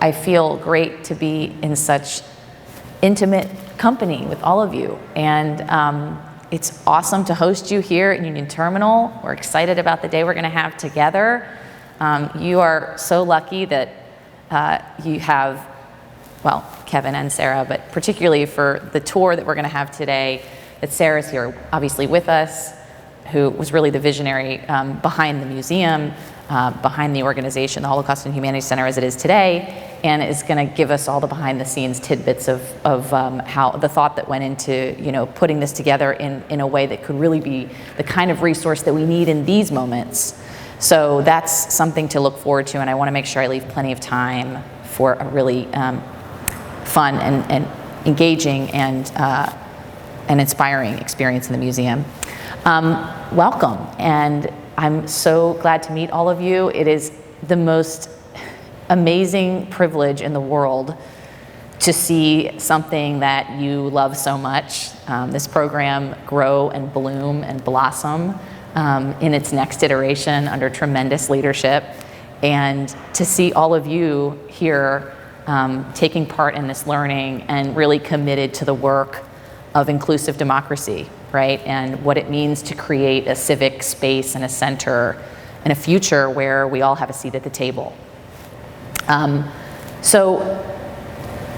I feel great to be in such intimate company with all of you. And it's awesome to host you here at Union Terminal. We're excited about the day we're going to have together. You are so lucky that you have, well, Kevin and Sarah, but particularly for the tour that we're going to have today, that Sarah's here obviously with us, who was really the visionary behind the museum, behind the organization, the Holocaust and Humanities Center as it is today, and is going to give us all the behind-the-scenes tidbits of how the thought that went into putting this together in a way that could really be the kind of resource that we need in these moments. So that's something to look forward to, and I want to make sure I leave plenty of time for a really fun and engaging and inspiring experience in the museum. Welcome, and I'm so glad to meet all of you. It is the most amazing privilege in the world to see something that you love so much, this program grow and bloom and blossom in its next iteration under tremendous leadership, and to see all of you here taking part in this learning and really committed to the work of inclusive democracy, right? And what it means to create a civic space and a center and a future where we all have a seat at the table. So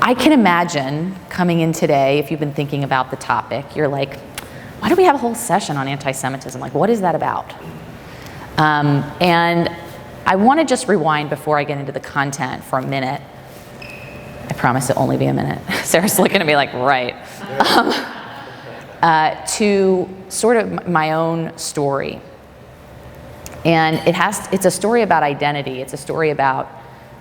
I can imagine coming in today, if you've been thinking about the topic, you're like, why do we have a whole session on anti-Semitism? Like, what is that about? And I want to just rewind before I get into the content for a minute. I promise it'll only be a minute. Sarah's looking at me like, right. To sort of my own story. And it's a story about identity. It's a story about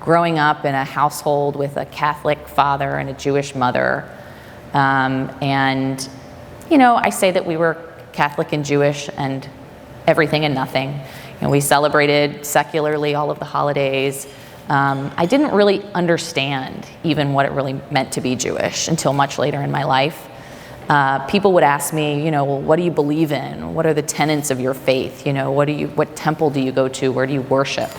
growing up in a household with a Catholic father and a Jewish mother. And, I say that we were Catholic and Jewish and everything and nothing. We celebrated secularly all of the holidays. I didn't really understand even what it really meant to be Jewish until much later in my life. People would ask me, well, what do you believe in? What are the tenets of your faith? What temple do you go to? Where do you worship?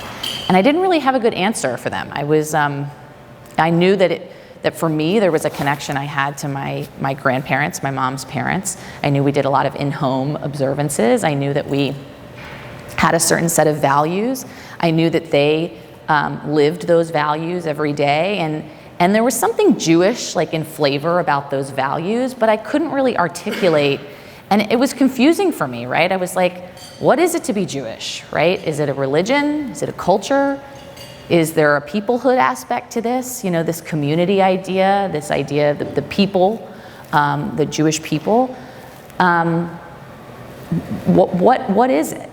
And I didn't really have a good answer for them. I knew that for me, there was a connection I had to my grandparents, my mom's parents. I knew we did a lot of in-home observances. I knew that we had a certain set of values. I knew that they lived those values every day. And there was something Jewish, like in flavor, about those values, but I couldn't really articulate, and it was confusing for me, right? I was like, what is it to be Jewish, right? Is it a religion? Is it a culture? Is there a peoplehood aspect to this? This community idea, this idea of the people, the Jewish people. What is it?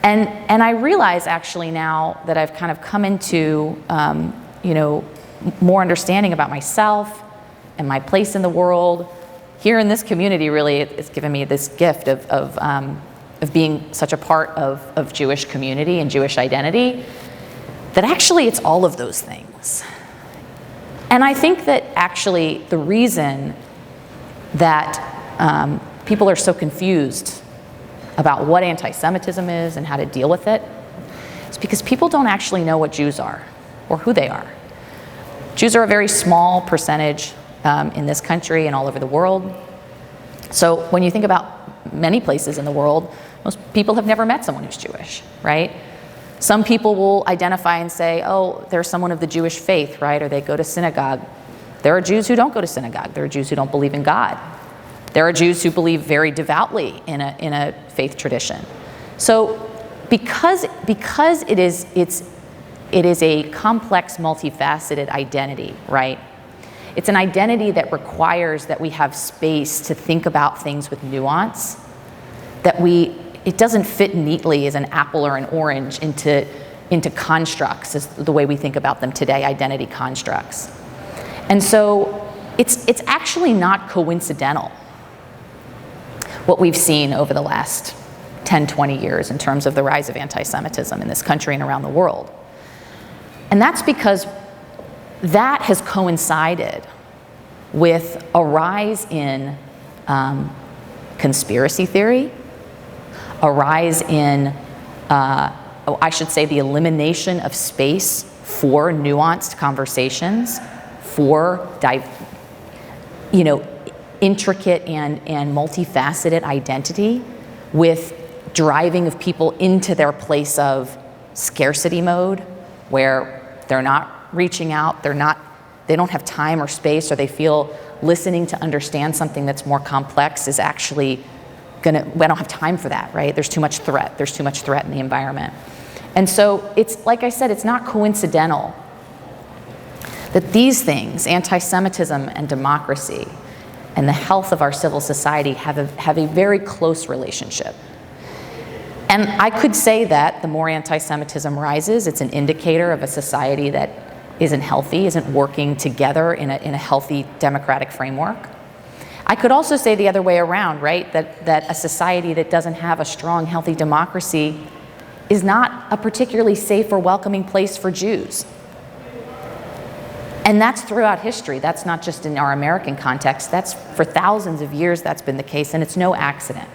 And I realize actually now that I've kind of come into, more understanding about myself and my place in the world. Here in this community, really, it's given me this gift of being such a part of Jewish community and Jewish identity, that actually it's all of those things. And I think that actually the reason that people are so confused about what anti-Semitism is and how to deal with it is because people don't actually know what Jews are or who they are. Jews are a very small percentage in this country and all over the world. So when you think about many places in the world, most people have never met someone who's Jewish, right? Some people will identify and say, oh, they're someone of the Jewish faith, right? Or they go to synagogue. There are Jews who don't go to synagogue. There are Jews who don't believe in God. There are Jews who believe very devoutly in a faith tradition. So because it is a complex, multifaceted identity, right? It's an identity that requires that we have space to think about things with nuance, it doesn't fit neatly as an apple or an orange into constructs, as the way we think about them today, identity constructs. And so it's actually not coincidental what we've seen over the last 10, 20 years in terms of the rise of anti-Semitism in this country and around the world. And that's because that has coincided with a rise in conspiracy theory, a rise in, I should say, the elimination of space for nuanced conversations, for intricate and multifaceted identity, with driving of people into their place of scarcity mode, where they're not reaching out, they don't have time or space, or they feel listening to understand something that's more complex is actually we don't have time for that, right? There's too much threat in the environment. And so it's, like I said, it's not coincidental that these things, anti-Semitism and democracy and the health of our civil society, have a very close relationship. And I could say that the more anti-Semitism rises, it's an indicator of a society that isn't healthy, isn't working together in a healthy democratic framework. I could also say the other way around, right? That a society that doesn't have a strong, healthy democracy is not a particularly safe or welcoming place for Jews. And that's throughout history. That's not just in our American context. That's for thousands of years that's been the case, and it's no accident.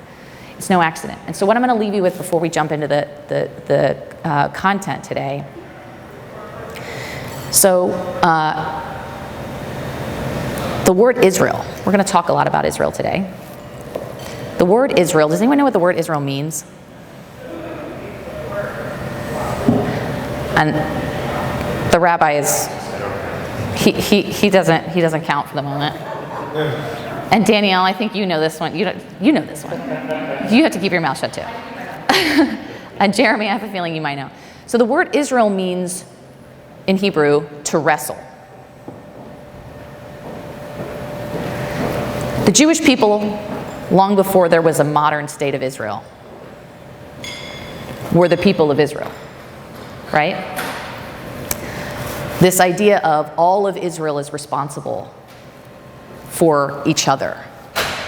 It's no accident. And so what I'm going to leave you with before we jump into the content today. So the word Israel. We're going to talk a lot about Israel today. The word Israel. Does anyone know what the word Israel means? And the rabbi is he doesn't count for the moment. And Danielle, I think you know this one. You know this one. You have to keep your mouth shut too. And Jeremy, I have a feeling you might know. So the word Israel means, in Hebrew, to wrestle. The Jewish people, long before there was a modern state of Israel, were the people of Israel, right? This idea of all of Israel is responsible for each other.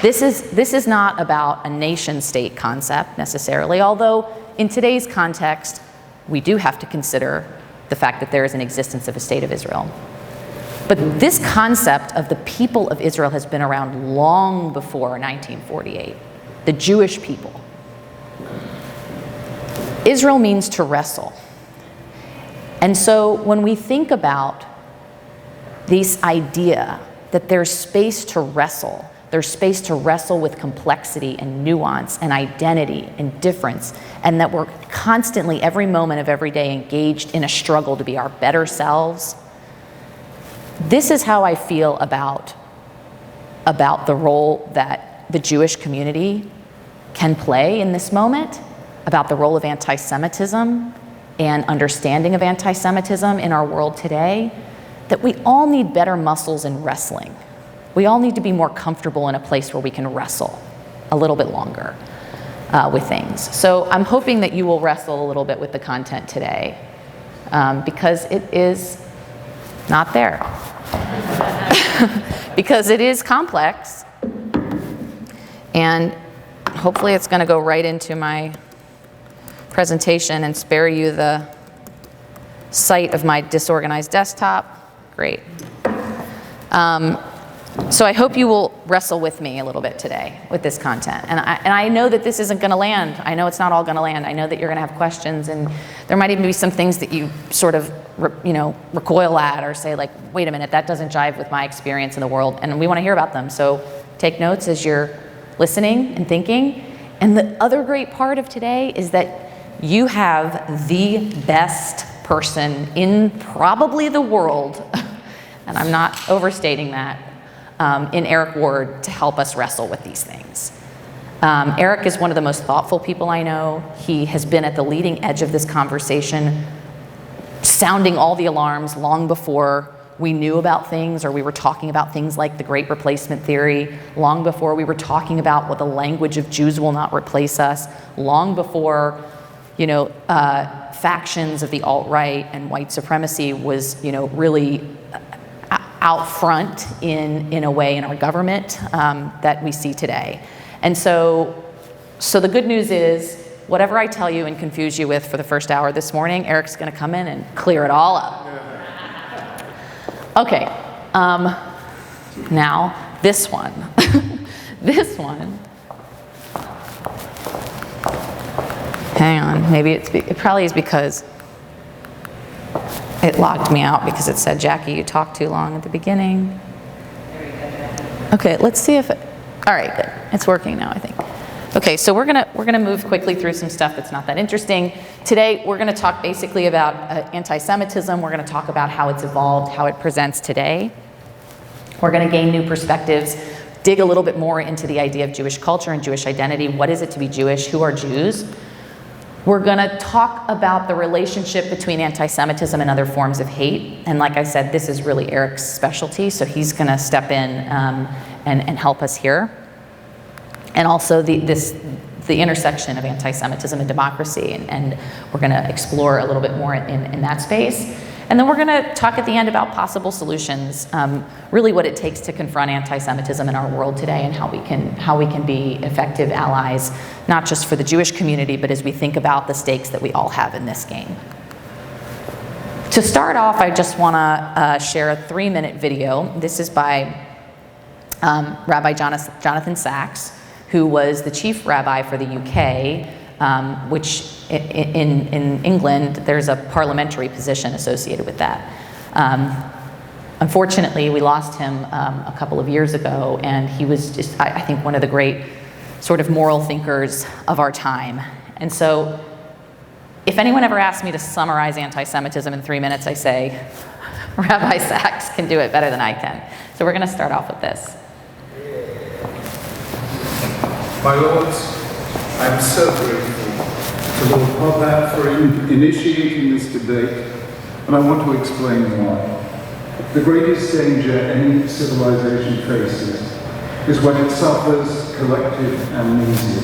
This is not about a nation-state concept necessarily, although in today's context, we do have to consider the fact that there is an existence of a state of Israel. But this concept of the people of Israel has been around long before 1948, the Jewish people. Israel means to wrestle. And so when we think about this idea that there's space to wrestle, there's space to wrestle with complexity and nuance and identity and difference, and that we're constantly, every moment of every day, engaged in a struggle to be our better selves, this is how I feel about the role that the Jewish community can play in this moment, about the role of anti-Semitism and understanding of anti-Semitism in our world today, that we all need better muscles in wrestling. We all need to be more comfortable in a place where we can wrestle a little bit longer with things. So I'm hoping that you will wrestle a little bit with the content today, because it is not there. Because it is complex, and hopefully it's going to go right into my presentation and spare you the sight of my disorganized desktop. Great. So I hope you will wrestle with me a little bit today with this content. And I know that this isn't going to land. I know it's not all going to land. I know that you're going to have questions, and there might even be some things that you sort of recoil at or say, like, wait a minute, that doesn't jive with my experience in the world, and we want to hear about them. So take notes as you're listening and thinking. And the other great part of today is that you have the best person in probably the world, and I'm not overstating that, in Eric Ward to help us wrestle with these things. Eric is one of the most thoughtful people I know. He has been at the leading edge of this conversation, sounding all the alarms long before we knew about things, or we were talking about things like the Great Replacement Theory, long before we were talking about what the language of Jews will not replace us, long before factions of the alt-right and white supremacy was really out front in a way in our government that we see today. And so the good news is, whatever I tell you and confuse you with for the first hour this morning, Eric's going to come in and clear it all up. Okay, now this one. This one. Hang on, maybe it probably is because It locked me out because it said, Jackie, you talked too long at the beginning. Okay, let's see if it, all right, good. It's working now, I think. Okay, so we're gonna move quickly through some stuff that's not that interesting. Today, we're gonna talk basically about anti-Semitism. We're gonna talk about how it's evolved, how it presents today. We're gonna gain new perspectives, dig a little bit more into the idea of Jewish culture and Jewish identity. What is it to be Jewish? Who are Jews? We're gonna talk about the relationship between anti-Semitism and other forms of hate. And like I said, this is really Eric's specialty, so he's gonna step in and help us here. And also the intersection of anti-Semitism and democracy, and we're gonna explore a little bit more in that space. And then we're gonna talk at the end about possible solutions, really what it takes to confront anti-Semitism in our world today and how we can be effective allies, not just for the Jewish community, but as we think about the stakes that we all have in this game. To start off, I just wanna share a 3-minute video. This is by Rabbi Jonathan Sacks, who was the chief rabbi for the UK, which in England, there's a parliamentary position associated with that. Unfortunately, we lost him a couple of years ago, and he was just, I think, one of the great sort of moral thinkers of our time. And so, if anyone ever asks me to summarize anti-Semitism in 3 minutes, I say, Rabbi Sacks can do it better than I can. So we're gonna start off with this. My lords, I'm so grateful to Lord Cohort for initiating this debate, and I want to explain why. The greatest danger any civilization faces is when it suffers collective amnesia.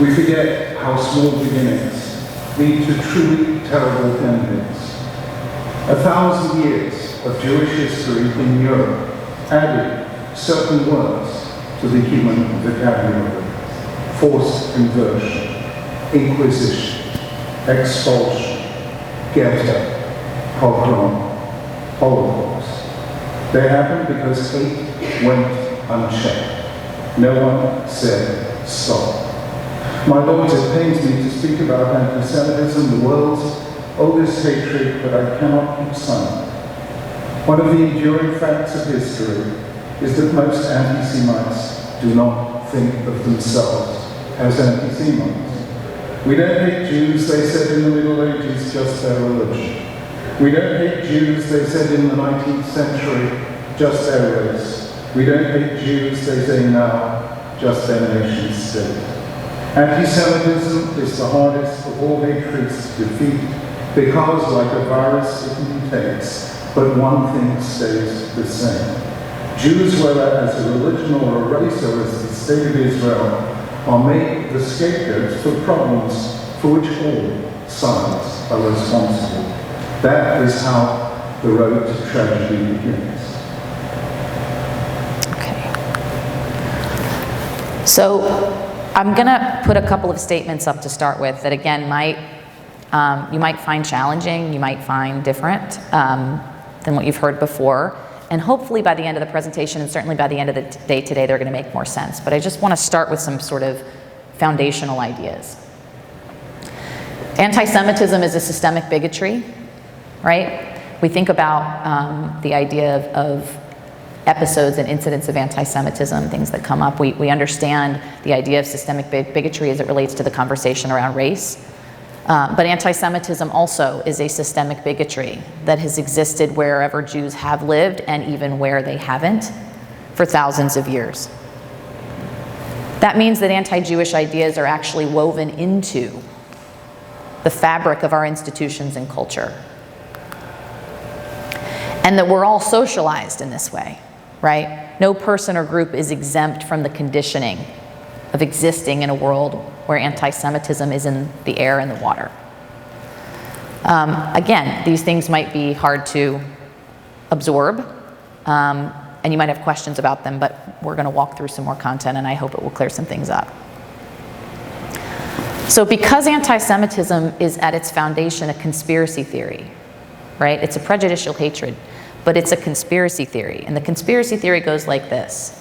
We forget how small beginnings lead to truly terrible endings. 1,000 years of Jewish history in Europe added certain words to the human vocabulary: forced conversion, inquisition, expulsion, ghetto, pogrom, Holocaust. They happened because hate went unchecked. No one said stop. My lords, it pains me to speak about anti-Semitism, the world's oldest hatred, but I cannot keep silent. One of the enduring facts of history is that most anti-Semites do not think of themselves as anti-Semites. We don't hate Jews, they said in the Middle Ages, just their religion. We don't hate Jews, they said in the 19th century, just their race. We don't hate Jews, they say now, just their nation state. Anti-Semitism is the hardest of all hatreds to defeat because, like a virus, it mutates, but one thing stays the same. Jews, whether as a religion or a race or as the state of Israel, are made the scapegoats for problems for which all sides are responsible. That is how the road to tragedy begins. Okay. So I'm gonna put a couple of statements up to start with that again you might find challenging, you might find different than what you've heard before. And hopefully by the end of the presentation, and certainly by the end of the day today, they're gonna make more sense. But I just wanna start with some sort of foundational ideas. Anti-Semitism is a systemic bigotry, right? We think about the idea of episodes and incidents of anti-Semitism, things that come up. We understand the idea of systemic bigotry as it relates to the conversation around race. But anti-Semitism also is a systemic bigotry that has existed wherever Jews have lived and even where they haven't for thousands of years. That means that anti-Jewish ideas are actually woven into the fabric of our institutions and culture. And that we're all socialized in this way, right? No person or group is exempt from the conditioning of existing in a world where anti-Semitism is in the air and the water. Again, these things might be hard to absorb, and you might have questions about them, but we're gonna walk through some more content and I hope it will clear some things up. So because anti-Semitism is at its foundation a conspiracy theory, right? It's a prejudicial hatred, but it's a conspiracy theory. And the conspiracy theory goes like this.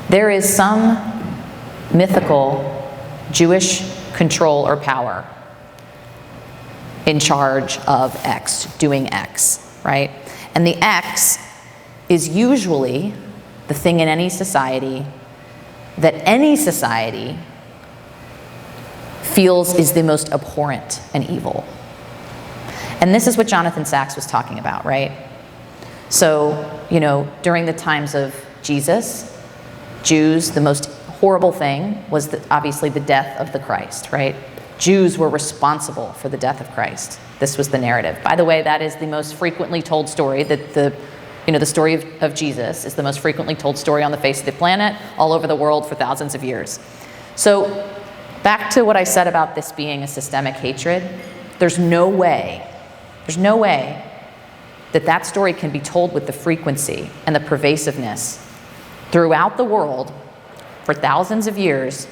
There is some mythical Jewish control or power in charge of X, doing X, right? And the X is usually the thing in any society that any society feels is the most abhorrent and evil. And this is what Jonathan Sacks was talking about, right? So, you know, during the times of Jesus, Jews, the most horrible thing was obviously the death of the Christ, right? Jews were responsible for the death of Christ. This was the narrative. By the way, that is the most frequently told story, that the story of Jesus is the most frequently told story on the face of the planet, all over the world for thousands of years. So back to what I said about this being a systemic hatred, there's no way that that story can be told with the frequency and the pervasiveness throughout the world for thousands of years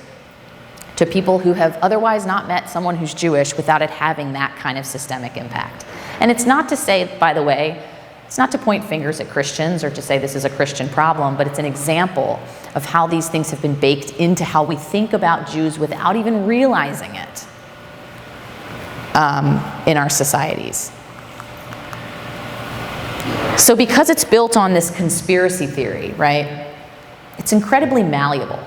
to people who have otherwise not met someone who's Jewish without it having that kind of systemic impact. And it's not to say, by the way, it's not to point fingers at Christians or to say this is a Christian problem, but it's an example of how these things have been baked into how we think about Jews without even realizing it in our societies. So because it's built on this conspiracy theory, right, it's incredibly malleable.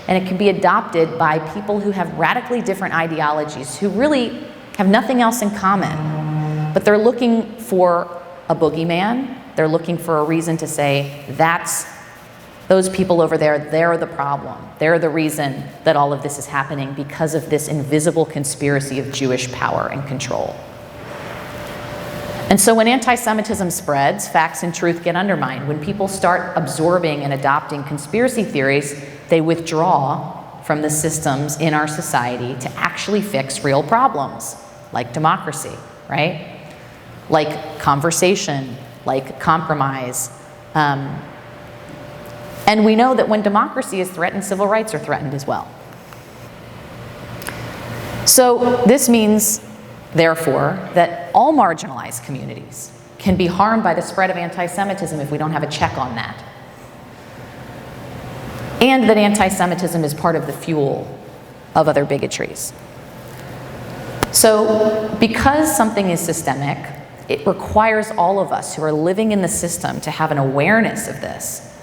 And it can be adopted by people who have radically different ideologies, who really have nothing else in common. But they're looking for a boogeyman. They're looking for a reason to say, that's those people over there, they're the problem. They're the reason that all of this is happening because of this invisible conspiracy of Jewish power and control. And so when anti-Semitism spreads, facts and truth get undermined. When people start absorbing and adopting conspiracy theories, they withdraw from the systems in our society to actually fix real problems, like democracy, right? Like conversation, like compromise. And we know that when democracy is threatened, civil rights are threatened as well. So this means, therefore, that all marginalized communities can be harmed by the spread of anti-Semitism if we don't have a check on that. And that anti-Semitism is part of the fuel of other bigotries. So because something is systemic, it requires all of us who are living in the system to have an awareness of this,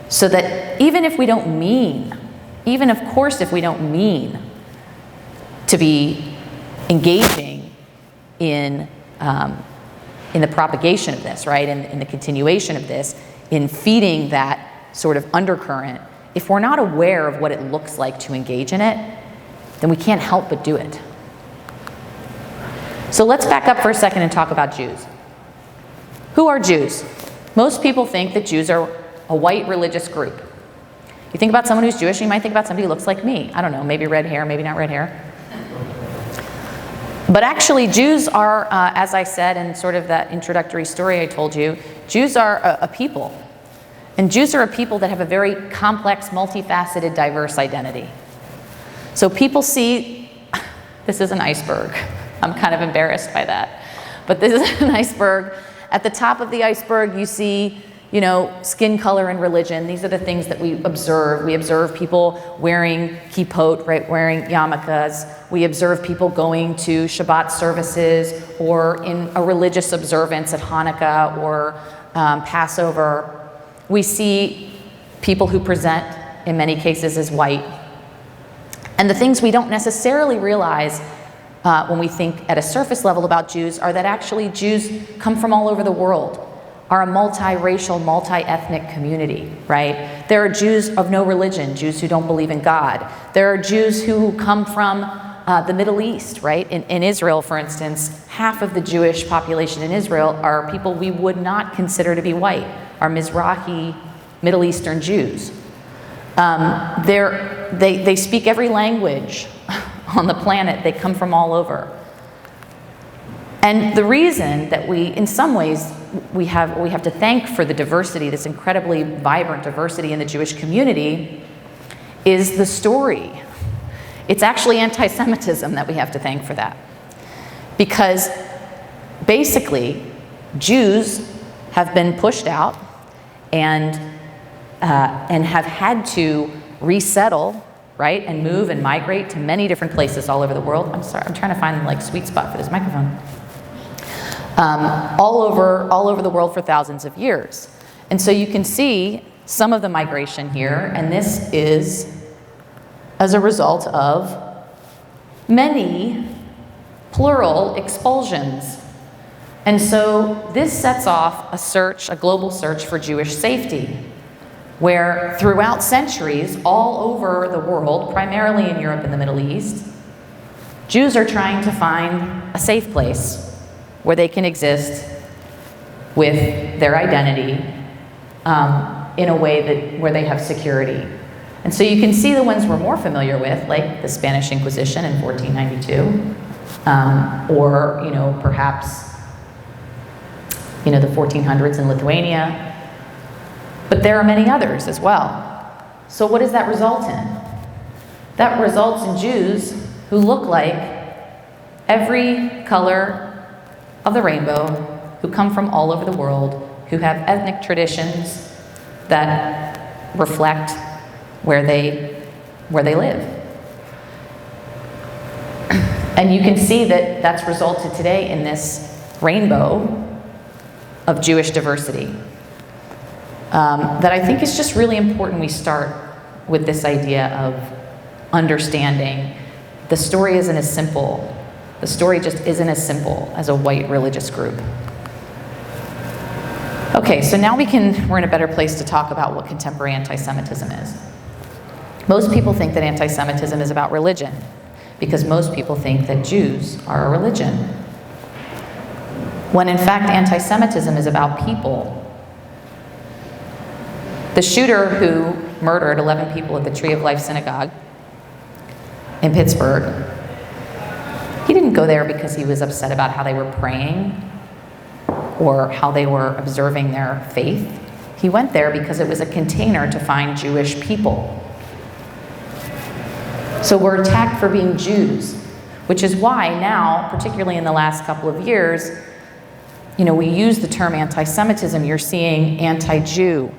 so that even if we don't mean, even of course if we don't mean to be engaging in the propagation of this, right, in the continuation of this, in feeding that sort of undercurrent, if we're not aware of what it looks like to engage in it, then we can't help but do it. So let's back up for a second and talk about Jews. Who are Jews? Most people think that Jews are a white religious group. You think about someone who's Jewish, you might think about somebody who looks like me. I don't know, maybe red hair, maybe not red hair. But actually, Jews are, as I said in sort of that introductory story I told you, Jews are a people. And Jews are a people that have a very complex, multifaceted, diverse identity. So people see, this is an iceberg. I'm kind of embarrassed by that. But this is an iceberg. At the top of the iceberg, you see, you know, skin color and religion. These are the things that we observe. We observe people wearing kippot, right, wearing yarmulkes. We observe people going to Shabbat services or in a religious observance at Hanukkah or Passover. We see people who present, in many cases, as white. And the things we don't necessarily realize when we think at a surface level about Jews are that actually Jews come from all over the world, are a multiracial, multi-ethnic community, right? There are Jews of no religion, Jews who don't believe in God. There are Jews who come from the Middle East, right? In Israel, for instance, half of the Jewish population in Israel are people we would not consider to be white, are Mizrahi, Middle Eastern Jews. They speak every language on the planet. They come from all over. And the reason that we, in some ways, we have to thank for the diversity, this incredibly vibrant diversity in the Jewish community, is the story. It's actually anti-Semitism that we have to thank for that. Because basically, Jews have been pushed out and have had to resettle, right? And move and migrate to many different places all over the world. I'm sorry, I'm trying to find the like sweet spot for this microphone. All over the world for thousands of years. And so you can see some of the migration here, and this is as a result of many plural expulsions. And so this sets off a search, a global search for Jewish safety, where throughout centuries, all over the world, primarily in Europe and the Middle East, Jews are trying to find a safe place where they can exist with their identity in a way where they have security. And so you can see the ones we're more familiar with, like the Spanish Inquisition in 1492, or perhaps the 1400s in Lithuania. But there are many others as well. So what does that result in? That results in Jews who look like every color of the rainbow, who come from all over the world, who have ethnic traditions that reflect where they live. And you can see that that's resulted today in this rainbow of Jewish diversity. That I think is just really important we start with this idea of understanding the story isn't as simple. The story just isn't as simple as a white religious group. Okay, so now we're in a better place to talk about what contemporary anti-Semitism is. Most people think that anti-Semitism is about religion, because most people think that Jews are a religion. When in fact, anti-Semitism is about people. The shooter who murdered 11 people at the Tree of Life Synagogue in Pittsburgh, he didn't go there because he was upset about how they were praying or how they were observing their faith. He went there because it was a container to find Jewish people. So we're attacked for being Jews, which is why now, particularly in the last couple of years, we use the term anti-Semitism. You're seeing anti-Jew,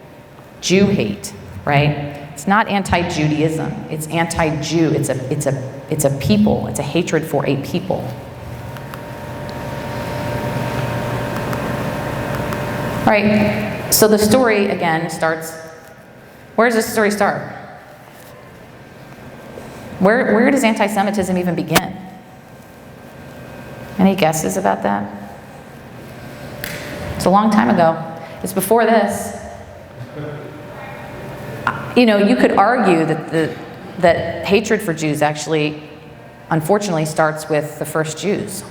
Jew hate, right? It's not anti-Judaism. It's anti-Jew. It's a people. It's a hatred for a people. All right. So the story again starts. Where does this story start? Where does anti-Semitism even begin? Any guesses about that? It's a long time ago. It's before this. You could argue that hatred for Jews actually, unfortunately, starts with the first Jews.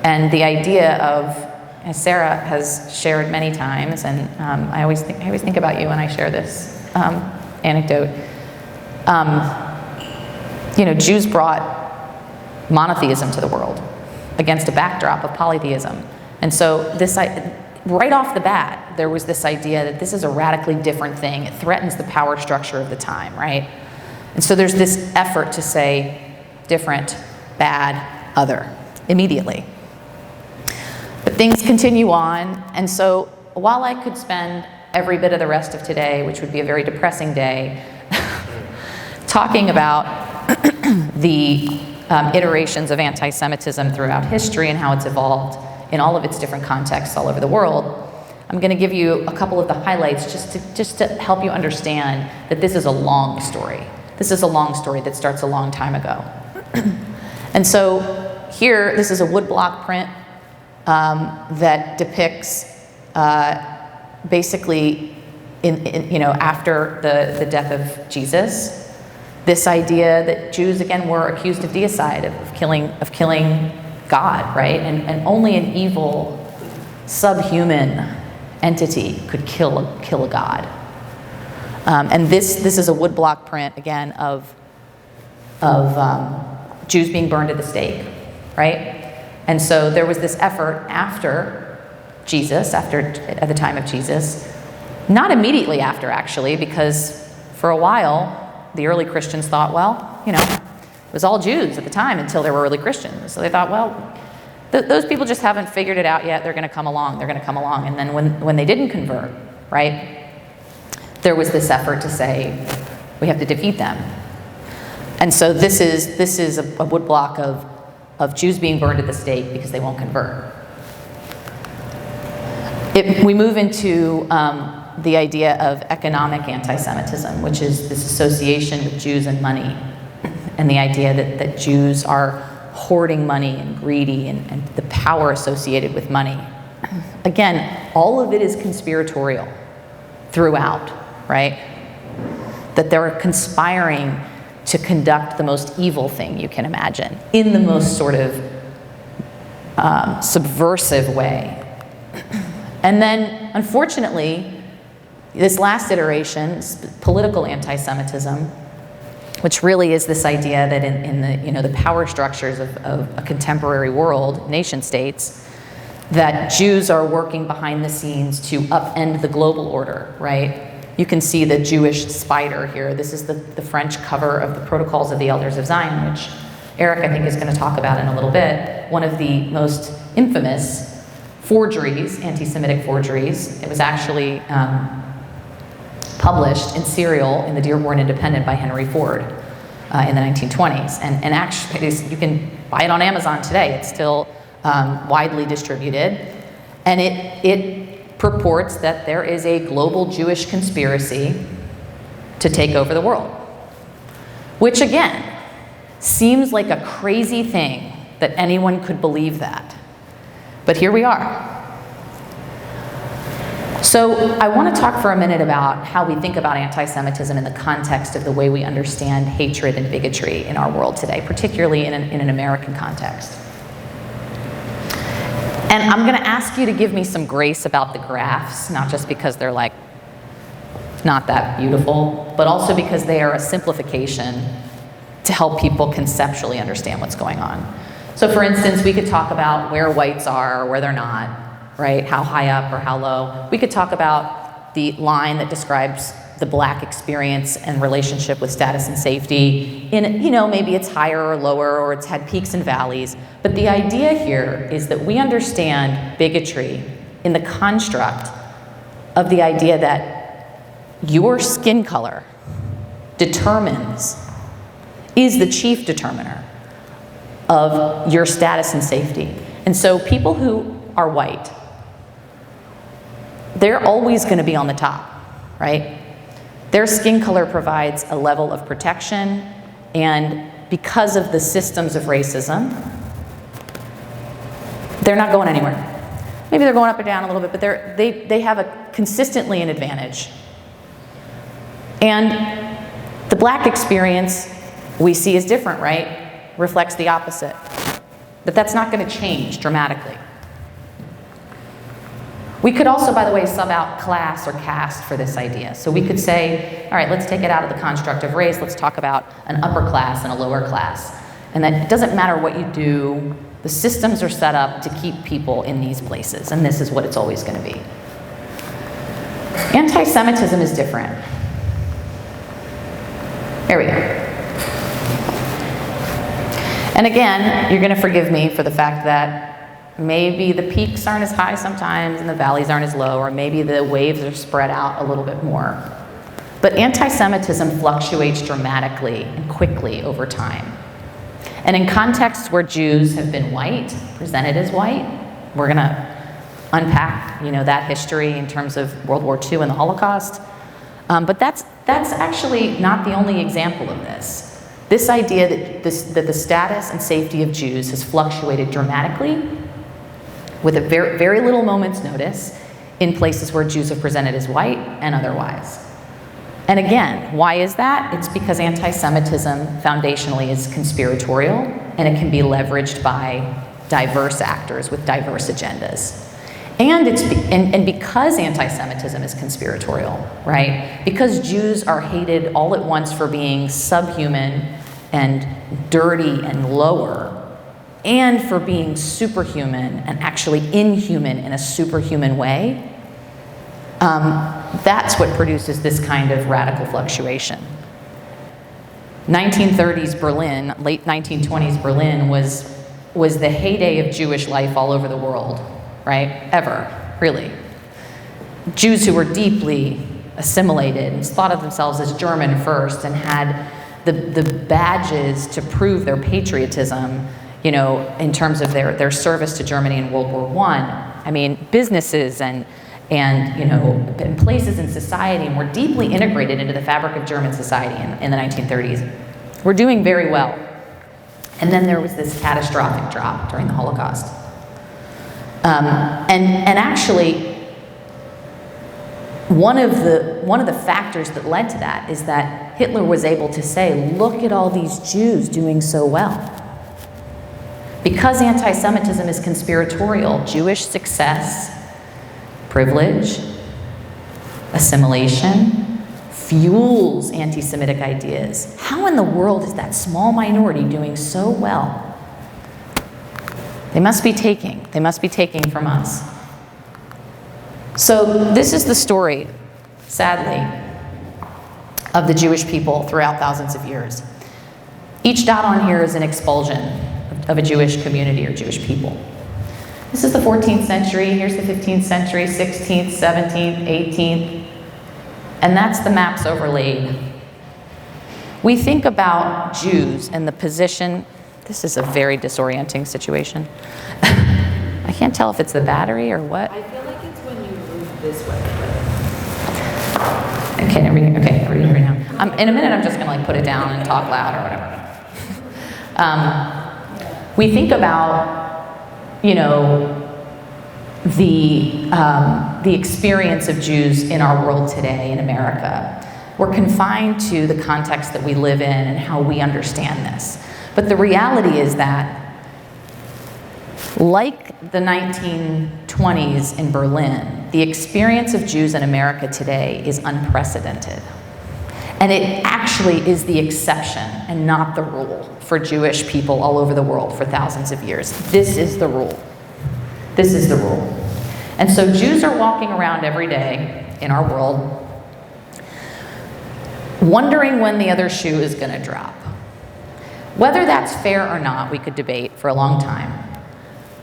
And the idea of, as Sarah has shared many times, and I always think about you when I share this anecdote. Jews brought monotheism to the world against a backdrop of polytheism. And so right off the bat, there was this idea that this is a radically different thing. It threatens the power structure of the time, right? And so there's this effort to say different, bad, other, immediately. But things continue on, and so while I could spend every bit of the rest of today, which would be a very depressing day, talking about the iterations of anti-Semitism throughout history and how it's evolved in all of its different contexts all over the world, I'm going to give you a couple of the highlights just to help you understand that this is a long story. This is a long story that starts a long time ago. And so here, this is a woodblock print that depicts basically after the death of Jesus, this idea that Jews again were accused of deicide, of killing God, right? And only an evil, subhuman entity could kill a god. And this is a woodblock print again of Jews being burned at the stake, right? And so there was this effort after Jesus, at the time of Jesus, not immediately after actually, because for a while the early Christians thought, well, it was all Jews at the time until there were early Christians. So they thought, well, those people just haven't figured it out yet. They're going to come along. They're going to come along. And then when they didn't convert, right, there was this effort to say, we have to defeat them. And so this is a woodblock of Jews being burned at the stake because they won't convert. We move into the idea of economic anti-Semitism, which is this association with Jews and money, and the idea that Jews are hoarding money and greedy and the power associated with money. Again, all of it is conspiratorial throughout, right? That they're conspiring to conduct the most evil thing you can imagine in the most sort of subversive way. And then, unfortunately, this last iteration, political anti-Semitism, which really is this idea that in the power structures of a contemporary world, nation states, that Jews are working behind the scenes to upend the global order, right? You can see the Jewish spider here. This is the French cover of the Protocols of the Elders of Zion, which Eric, I think, is going to talk about in a little bit. One of the most infamous forgeries, anti-Semitic forgeries. It was actually published in serial in the Dearborn Independent by Henry Ford in the 1920s. And actually, you can buy it on Amazon today. It's still widely distributed. And it purports that there is a global Jewish conspiracy to take over the world. Which, again, seems like a crazy thing that anyone could believe that. But here we are. So I want to talk for a minute about how we think about anti-Semitism in the context of the way we understand hatred and bigotry in our world today, particularly in an American context. And I'm going to ask you to give me some grace about the graphs, not just because they're like not that beautiful, but also because they are a simplification to help people conceptually understand what's going on. So for instance, we could talk about where whites are or where they're not, right? How high up or how low. We could talk about the line that describes the black experience and relationship with status and safety. Maybe it's higher or lower, or it's had peaks and valleys. But the idea here is that we understand bigotry in the construct of the idea that your skin color is the chief determiner of your status and safety. And so people who are white, they're always going to be on the top, right? Their skin color provides a level of protection, and because of the systems of racism, they're not going anywhere. Maybe they're going up or down a little bit, but they have consistently an advantage. And the black experience we see is different, right? Reflects the opposite. But that's not going to change dramatically. We could also, by the way, sub out class or caste for this idea. So we could say, all right, let's take it out of the construct of race. Let's talk about an upper class and a lower class. And that it doesn't matter what you do. The systems are set up to keep people in these places. And this is what it's always going to be. Anti-Semitism is different. There we go. And again, you're going to forgive me for the fact that maybe the peaks aren't as high sometimes and the valleys aren't as low, or maybe the waves are spread out a little bit more. But anti-Semitism fluctuates dramatically and quickly over time. And in contexts where Jews have been white, presented as white, we're going to unpack, that history in terms of World War II and the Holocaust. But that's actually not the only example of this. This idea that the status and safety of Jews has fluctuated dramatically with a very, very little moment's notice in places where Jews have presented as white and otherwise. And again, why is that? It's because anti-Semitism foundationally is conspiratorial, and it can be leveraged by diverse actors with diverse agendas. And because anti-Semitism is conspiratorial, right? Because Jews are hated all at once for being subhuman and dirty and lower, and for being superhuman and actually inhuman in a superhuman way, that's what produces this kind of radical fluctuation. 1930s Berlin, late 1920s Berlin was the heyday of Jewish life all over the world, right? Ever, really. Jews who were deeply assimilated and thought of themselves as German first and had the badges to prove their patriotism, you know, in terms of their service to Germany in World War I. I mean, businesses and you know, and places in society, and we're deeply integrated into the fabric of German society in the 1930s. We're doing very well. And then there was this catastrophic drop during the Holocaust. And actually, one of the factors that led to that is that Hitler was able to say, look at all these Jews doing so well. Because anti-Semitism is conspiratorial, Jewish success, privilege, assimilation, fuels anti-Semitic ideas. How in the world is that small minority doing so well? They must be taking from us. So this is the story, sadly, of the Jewish people throughout thousands of years. Each dot on here is an expulsion of a Jewish community or Jewish people. This is the 14th century, here's the 15th century, 16th, 17th, 18th, and that's the maps overlaid. We think about Jews and the position. This is a very disorienting situation. I can't tell if it's the battery or what. I feel like it's when you move this way. Okay, everybody hear me now. In a minute, I'm just gonna like put it down and talk loud or whatever. We think about, you know, the experience of Jews in our world today in America. We're confined to the context that we live in and how we understand this. But the reality is that, like the 1920s in Berlin, the experience of Jews in America today is unprecedented. And it actually is the exception and not the rule for Jewish people all over the world for thousands of years. This is the rule. This is the rule. And so Jews are walking around every day in our world wondering when the other shoe is going to drop. Whether that's fair or not, we could debate for a long time.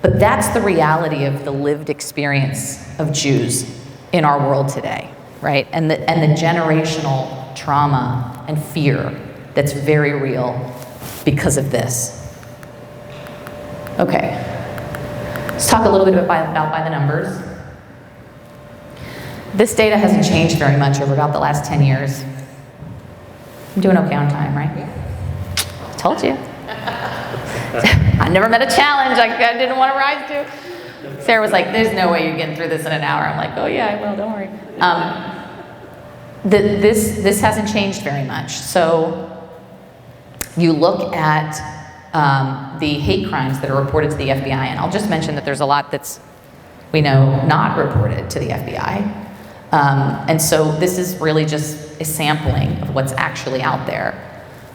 But that's the reality of the lived experience of Jews in our world today, right? And the generational trauma and fear that's very real because of this. Okay, let's talk a little bit about by the numbers. This data hasn't changed very much over about the last 10 years. I'm doing okay on time, right? Told you. I never met a challenge I didn't want to rise to. Sarah was like, there's no way you're getting through this in an hour. I'm like, oh yeah, I will, don't worry. This hasn't changed very much. So you look at the hate crimes that are reported to the FBI, and I'll just mention that there's a lot that's, we know, not reported to the FBI. And so this is really just a sampling of what's actually out there.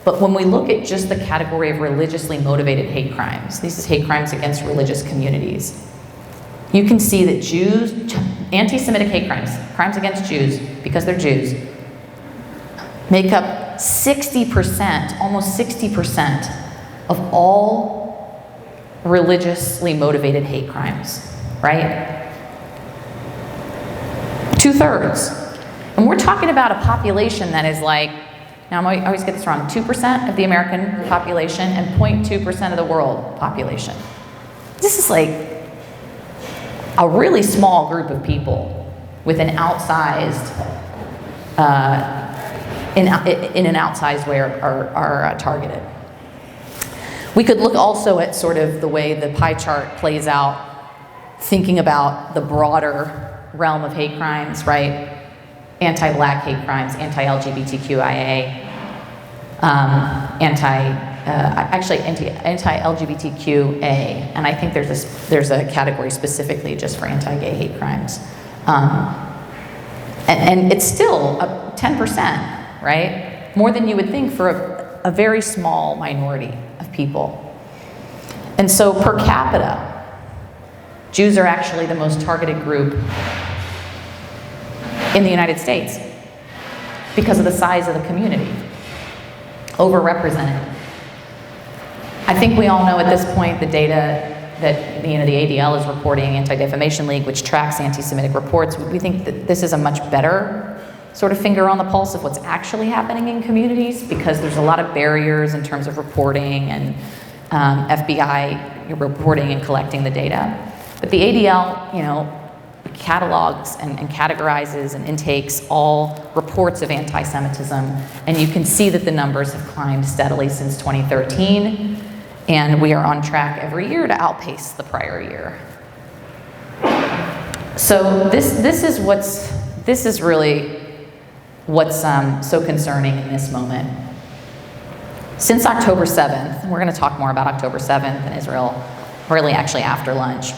But when we look at just the category of religiously motivated hate crimes, these is hate crimes against religious communities, you can see that Jews, anti-Semitic hate crimes, crimes against Jews, because they're Jews, make up 60%, almost 60% of all religiously motivated hate crimes, right? 2/3. And we're talking about a population that is like, now I always get this wrong, 2% of the American population and 0.2% of the world population. This is like a really small group of people with an outsized, in an outsized way are targeted. We could look also at sort of the way the pie chart plays out, thinking about the broader realm of hate crimes, right? Anti-black hate crimes, anti-LGBTQIA, anti-LGBTQA, and I think there's a category specifically just for anti-gay hate crimes. And it's still 10%, right? More than you would think for a very small minority of people. And so per capita, Jews are actually the most targeted group in the United States because of the size of the community, overrepresented. I think we all know at this point the data that the ADL is reporting, Anti-Defamation League, which tracks anti-Semitic reports. We think that this is a much better sort of finger on the pulse of what's actually happening in communities, because there's a lot of barriers in terms of reporting and FBI reporting and collecting the data. But the ADL, catalogs and categorizes and intakes all reports of anti-Semitism, and you can see that the numbers have climbed steadily since 2013, and we are on track every year to outpace the prior year. So this is really what's so concerning in this moment. Since October 7th, we're going to talk more about October 7th in Israel, really actually after lunch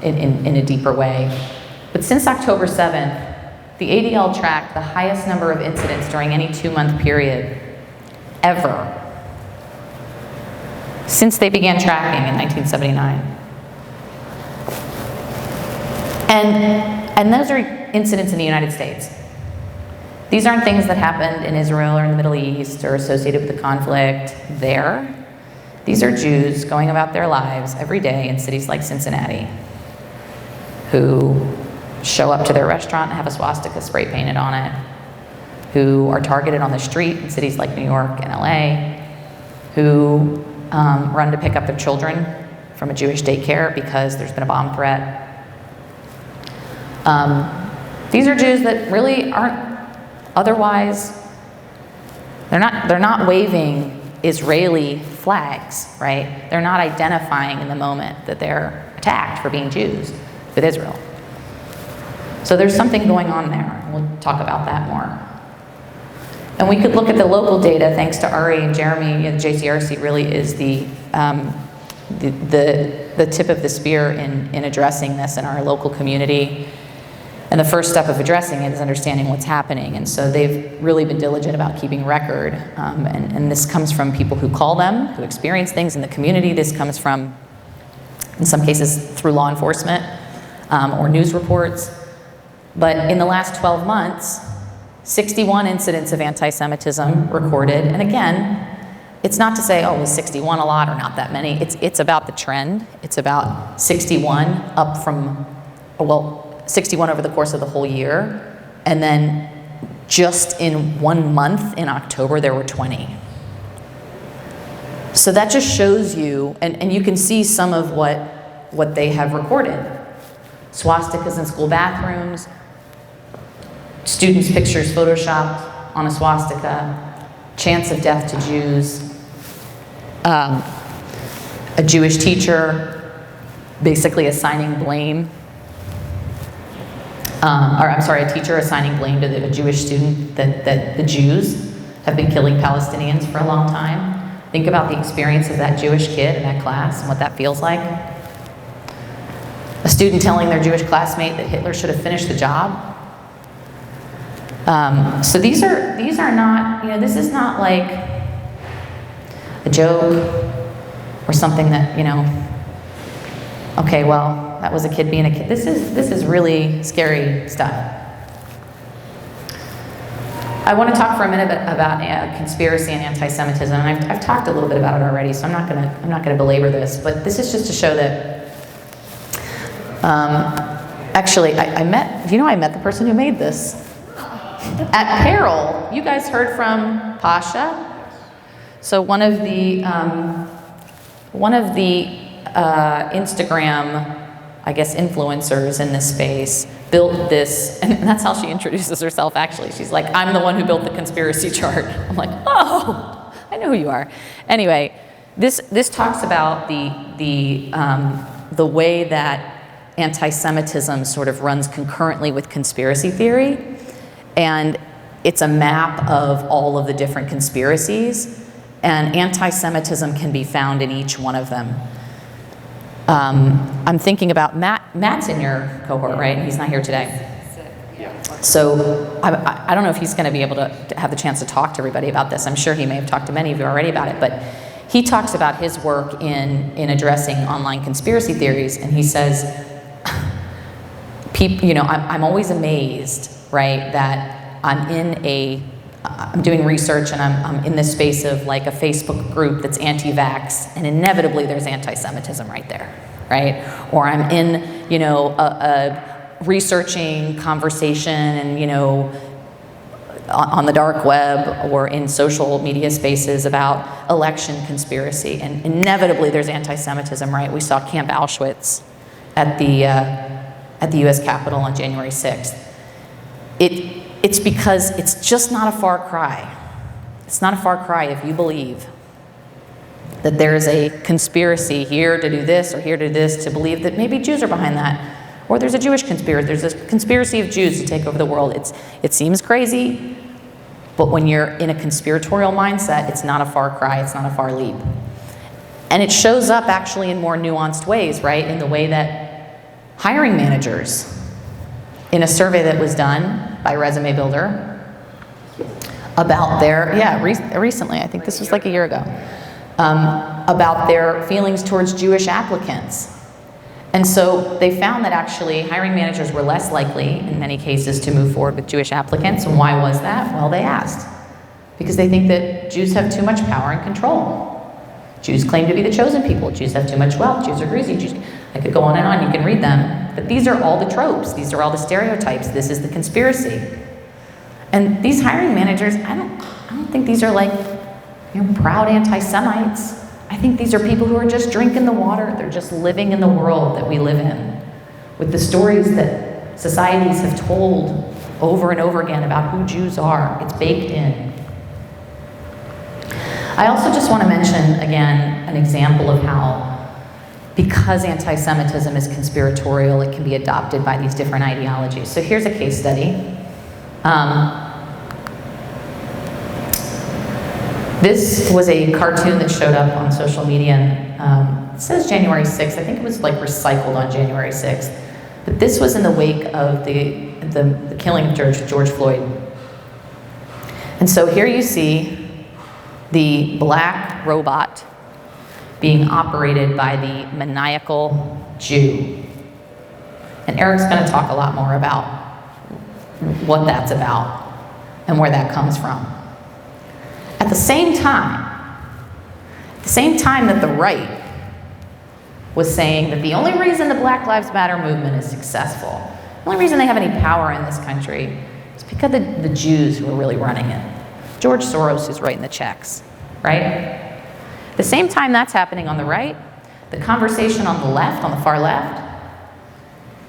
in a deeper way. But since October 7th, the ADL tracked the highest number of incidents during any 2-month period ever since they began tracking in 1979. And those are incidents in the United States. These aren't things that happened in Israel or in the Middle East or associated with the conflict there. These are Jews going about their lives every day in cities like Cincinnati who show up to their restaurant and have a swastika spray painted on it, who are targeted on the street in cities like New York and LA, who run to pick up their children from a Jewish daycare because there's been a bomb threat. These are Jews that really aren't otherwise, they're not waving Israeli flags, right? They're not identifying in the moment that they're attacked for being Jews with Israel. So there's something going on there. We'll talk about that more. And we could look at the local data, thanks to Ari and Jeremy. The JCRC really is the tip of the spear in addressing this in our local community. And the first step of addressing it is understanding what's happening. And so they've really been diligent about keeping record. And this comes from people who call them, who experience things in the community. This comes from, in some cases, through law enforcement or news reports. But in the last 12 months, 61 incidents of anti-Semitism recorded. And again, it's not to say, oh, was 61 a lot or not that many. It's about the trend. It's about 61 up from, 61 over the course of the whole year. And then just in 1 month in October, there were 20. So that just shows you, and you can see some of what they have recorded. Swastikas in school bathrooms, students' pictures photoshopped on a swastika, chants of death to Jews, a Jewish teacher basically assigning blame, a teacher assigning blame to a Jewish student that the Jews have been killing Palestinians for a long time. Think about the experience of that Jewish kid in that class and what that feels like. A student telling their Jewish classmate that Hitler should have finished the job. So these are not, this is not like a joke or something that, okay, well, that was a kid being a kid. This is really scary stuff. I want to talk for a minute about conspiracy and anti-Semitism, and I've talked a little bit about it already, so I'm not gonna belabor this, but this is just to show that. Actually, I met the person who made this. At Peril, you guys heard from Pasha. So one of the Instagram, I guess, influencers in this space built this, and that's how she introduces herself actually. She's like, I'm the one who built the conspiracy chart. I'm like, oh, I know who you are. Anyway, this talks about the way that anti-Semitism sort of runs concurrently with conspiracy theory. And it's a map of all of the different conspiracies, and anti-Semitism can be found in each one of them. I'm thinking about Matt. Matt's in your cohort, right? He's not here today. So I don't know if he's going to be able to have the chance to talk to everybody about this. I'm sure he may have talked to many of you already about it, but he talks about his work in addressing online conspiracy theories, and he says, I'm always amazed, right, that I'm doing research and I'm in this space of like a Facebook group that's anti-vax, and inevitably there's anti-Semitism right there, right? Or I'm in, a researching conversation and, on the dark web or in social media spaces about election conspiracy. And inevitably there's anti-Semitism, right? We saw Camp Auschwitz at the US Capitol on January 6th. It's because it's just not a far cry. It's not a far cry if you believe that there is a conspiracy here to do this or here to do this, to believe that maybe Jews are behind that. Or there's a Jewish conspiracy, there's a conspiracy of Jews to take over the world. It seems crazy, but when you're in a conspiratorial mindset, it's not a far cry, it's not a far leap. And it shows up actually in more nuanced ways, right? In the way that hiring managers, in a survey that was done by Resume Builder about their, recently, I think this was like a year ago, about their feelings towards Jewish applicants. And so they found that actually hiring managers were less likely, in many cases, to move forward with Jewish applicants. And why was that? Well, they asked. Because they think that Jews have too much power and control. Jews claim to be the chosen people. Jews have too much wealth. Jews are greasy. Jews, I could go on and on. You can read them. But these are all the tropes. These are all the stereotypes. This is the conspiracy. And these hiring managers, I don't think these are like, proud anti-Semites. I think these are people who are just drinking the water. They're just living in the world that we live in, with the stories that societies have told over and over again about who Jews are. It's baked in. I also just want to mention, again, an example of how, because anti-Semitism is conspiratorial, it can be adopted by these different ideologies. So here's a case study. This was a cartoon that showed up on social media, and it says January 6th. I think it was like recycled on January 6th. But this was in the wake of the killing of George Floyd. And so here you see the black robot being operated by the maniacal Jew. And Eric's going to talk a lot more about what that's about and where that comes from. At the same time that the right was saying that the only reason the Black Lives Matter movement is successful, the only reason they have any power in this country is because the Jews who are really running it. George Soros is writing the checks, right? At the same time that's happening on the right, the conversation on the left, on the far left,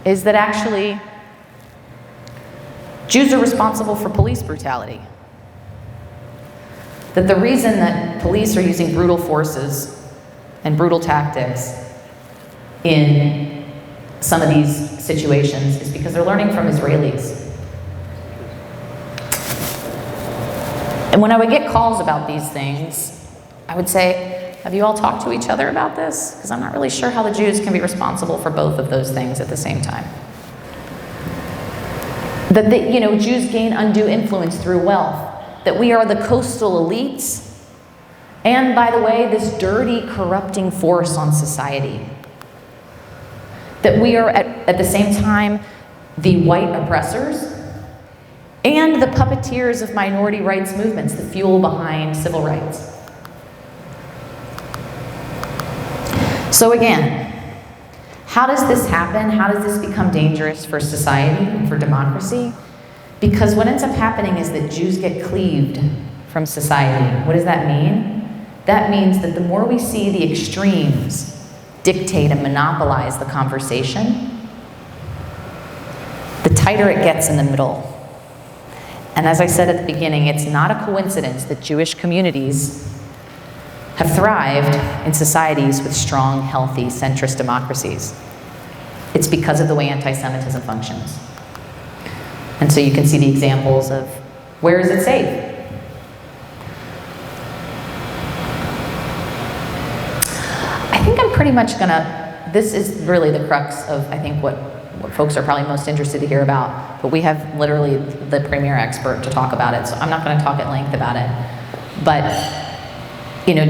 is that actually Jews are responsible for police brutality. That the reason that police are using brutal forces and brutal tactics in some of these situations is because they're learning from Israelis. And when I would get calls about these things, I would say, have you all talked to each other about this? Because I'm not really sure how the Jews can be responsible for both of those things at the same time. That Jews gain undue influence through wealth. That we are the coastal elites, and by the way, this dirty, corrupting force on society. That we are, at the same time, the white oppressors, and the puppeteers of minority rights movements, the fuel behind civil rights. So again, how does this happen? How does this become dangerous for society and for democracy? Because what ends up happening is that Jews get cleaved from society. What does that mean? That means that the more we see the extremes dictate and monopolize the conversation, the tighter it gets in the middle. And as I said at the beginning, it's not a coincidence that Jewish communities have thrived in societies with strong, healthy, centrist democracies. It's because of the way anti-Semitism functions. And so you can see the examples of where is it safe? I think I'm pretty much this is really the crux of, I think, what folks are probably most interested to hear about, but we have literally the premier expert to talk about it, so I'm not gonna talk at length about it. But,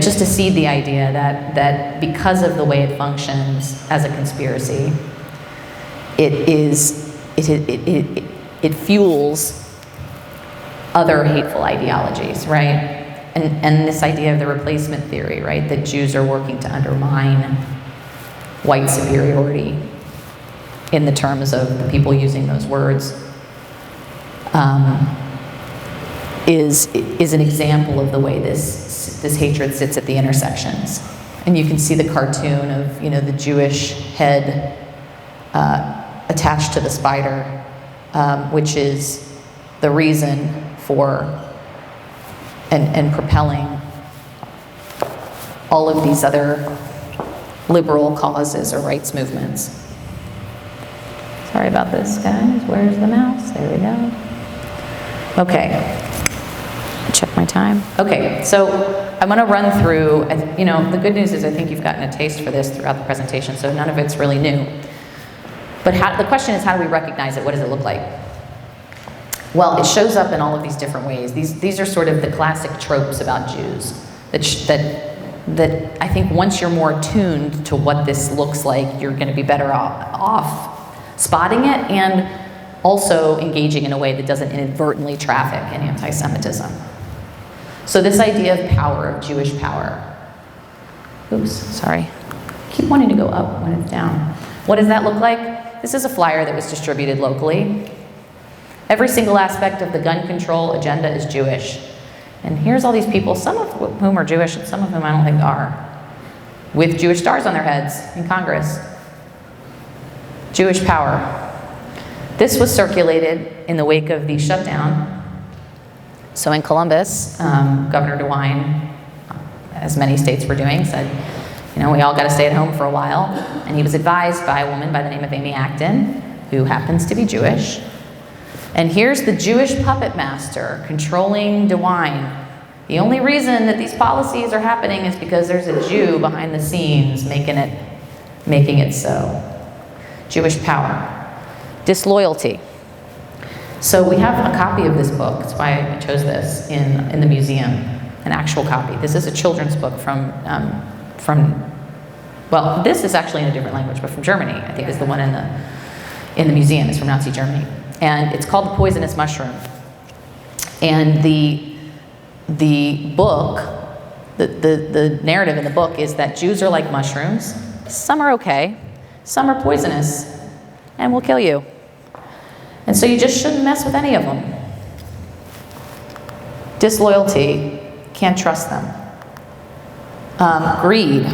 just to see the idea that because of the way it functions as a conspiracy, it fuels other hateful ideologies, right? And this idea of the replacement theory, right? That Jews are working to undermine white superiority in the terms of the people using those words. is an example of the way this hatred sits at the intersections. And you can see the cartoon of, the Jewish head attached to the spider, which is the reason for and propelling all of these other liberal causes or rights movements. Sorry about this, guys. Where's the mouse? There we go. Okay. Check my time. Okay, so I'm going to run through, the good news is I think you've gotten a taste for this throughout the presentation, so none of it's really new. But the question is, how do we recognize it? What does it look like? Well, it shows up in all of these different ways. These are sort of the classic tropes about Jews that I think once you're more attuned to what this looks like, you're going to be better off spotting it and also engaging in a way that doesn't inadvertently traffic in anti-Semitism. So this idea of power, of Jewish power. Oops, sorry. Keep wanting to go up when it's down. What does that look like? This is a flyer that was distributed locally. Every single aspect of the gun control agenda is Jewish. And here's all these people, some of whom are Jewish and some of whom I don't think are, with Jewish stars on their heads in Congress. Jewish power. This was circulated in the wake of the shutdown. So in Columbus, Governor DeWine, as many states were doing, said, we all got to stay at home for a while. And he was advised by a woman by the name of Amy Acton, who happens to be Jewish. And here's the Jewish puppet master controlling DeWine. The only reason that these policies are happening is because there's a Jew behind the scenes making it so. Jewish power. Disloyalty. So we have a copy of this book. That's why I chose this in the museum, an actual copy. This is a children's book from well, this is actually in a different language, but from Germany, I think is the one in the museum. It's from Nazi Germany. And it's called The Poisonous Mushroom. And the book, the narrative in the book is that Jews are like mushrooms. Some are okay, some are poisonous, and will kill you. And so you just shouldn't mess with any of them. Disloyalty, can't trust them. Greed.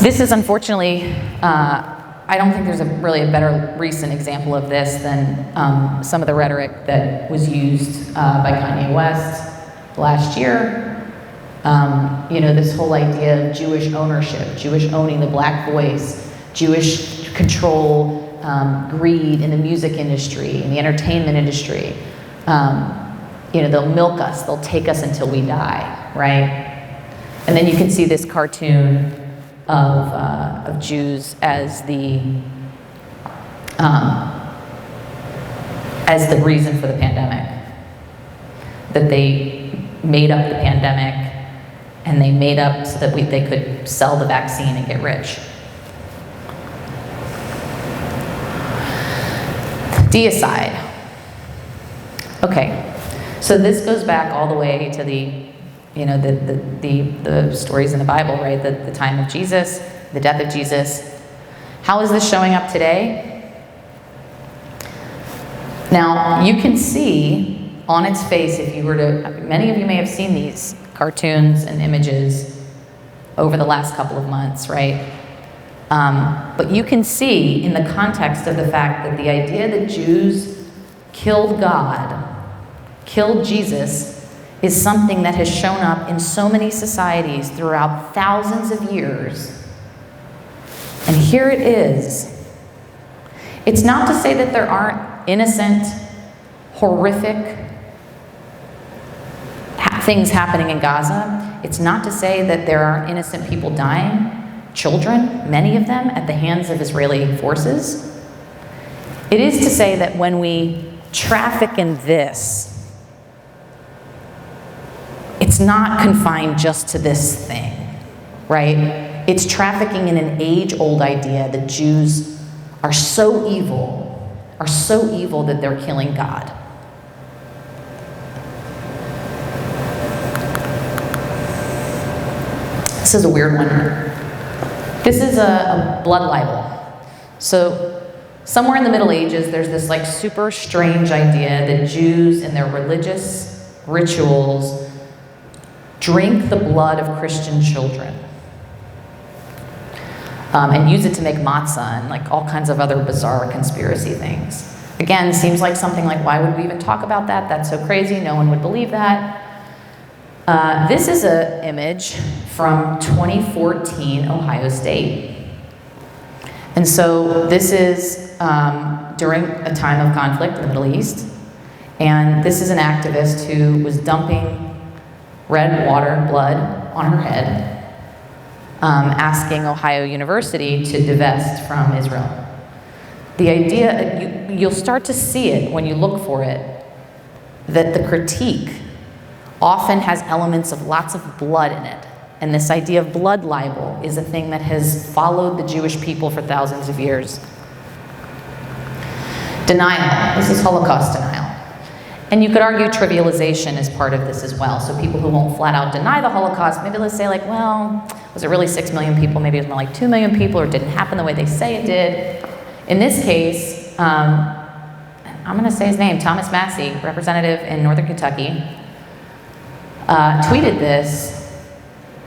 This is unfortunately, I don't think there's really a better recent example of this than some of the rhetoric that was used by Kanye West last year. This whole idea of Jewish ownership, Jewish owning the black voice, Jewish control, greed in the music industry, in the entertainment industry. They'll milk us, they'll take us until we die, right? And then you can see this cartoon of Jews as the reason for the pandemic. That they made up the pandemic, and they made up so that they could sell the vaccine and get rich. Deicide. Okay, so this goes back all the way to the stories in the Bible, right? The time of Jesus, the death of Jesus. How is this showing up today? Now, you can see on its face, if you were to, many of you may have seen these cartoons and images over the last couple of months, right? But you can see in the context of the fact that the idea that Jews killed God, killed Jesus, is something that has shown up in so many societies throughout thousands of years. And here it is. It's not to say that there aren't innocent, horrific things happening in Gaza. It's not to say that there aren't innocent people dying, children, many of them, at the hands of Israeli forces. It is to say that when we traffic in this, it's not confined just to this thing, right? It's trafficking in an age-old idea that Jews are so evil that they're killing God. This is a weird one. This is a blood libel. So somewhere in the Middle Ages, there's this like super strange idea that Jews in their religious rituals drink the blood of Christian children. And use it to make matzah and like all kinds of other bizarre conspiracy things. Again, seems like something like, why would we even talk about that? That's so crazy, no one would believe that. This is an image from 2014 Ohio State. And so this is during a time of conflict in the Middle East. And this is an activist who was dumping red water, blood, on her head, asking Ohio University to divest from Israel. The idea, you'll start to see it when you look for it, that the critique often has elements of lots of blood in it. And this idea of blood libel is a thing that has followed the Jewish people for thousands of years. Denial, this is Holocaust denial. And you could argue trivialization is part of this as well. So people who won't flat out deny the Holocaust, maybe let's say like, well, was it really 6 million people? Maybe it was more like 2 million people, or it didn't happen the way they say it did. In this case, I'm gonna say his name, Thomas Massey, representative in Northern Kentucky, tweeted this